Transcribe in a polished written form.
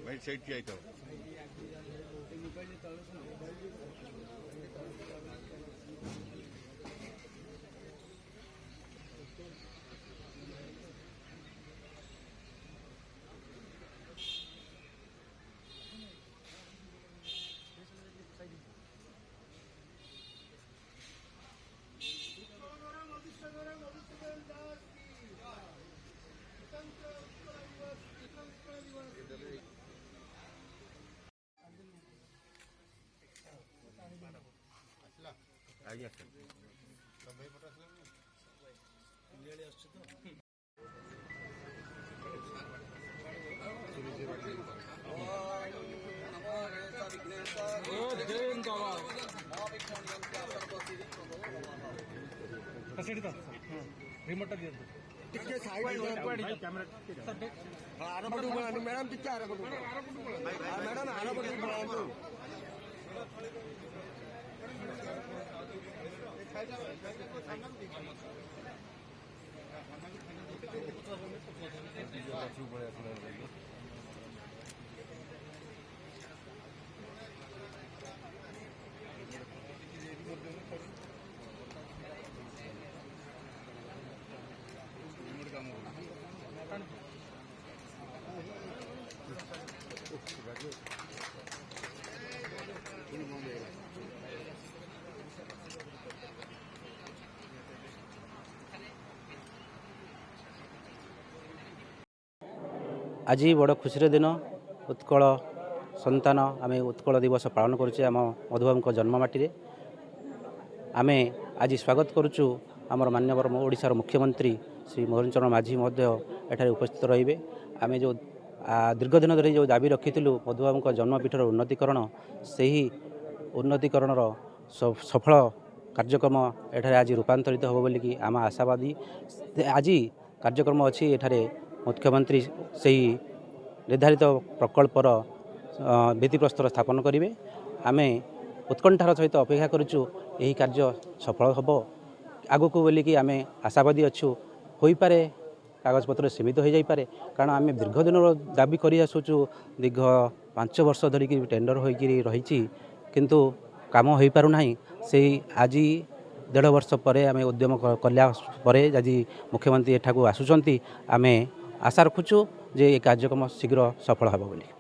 भाई साइड किया था आज्ञा रिमोट दियंतु टिके साइड कैमरा आरपटू बनांतु मैडम टिके आरपटू मैडम आरपटू बनांतु आज बड़ खुशी दिन उत्कल सन्तान आम उत्कल दिवस पालन करुचे आम मधुबाबू जन्ममाटी आम आज स्वागत करुचु आमर मान्यवर ओडिशार मुख्यमंत्री श्री मोहन चरण माझी एठारे उपस्थित रहिबे। आम जो दीर्घ दिन धरी जो दाबी रखिलु मधुबाबू जन्मपीठर उन्नतिकरण से ही उन्नतिकरणर सफल कार्यक्रम एठारे आज रूपांतरित हो बोलिकी आम आशावादी। आज कार्यक्रम अच्छी एठारे मुख्यमंत्री से ही निर्धारित प्रकल्पर भित्तिप्रस्तर स्थापन करेंगे। आम उत्कंठार सहित अपेक्षा करुचु यही कार्य सफल हम आगु को बोलिकी आम आशावादी अच्छु हो पारे कागजपत्र सीमित हो जापे कारण आम दीर्घ दिन दाबी कर आसुचु दीर्घ 5 वर्ष धरिकी टेंडर हो रही किंतु काम हो पारना से आज 1.5 वर्ष पर आम उद्यम कला आज मुख्यमंत्री एठाकू आसुचंती आम आशा रखुचु जे ये कार्यक्रम शीघ्र सफल होब बोली।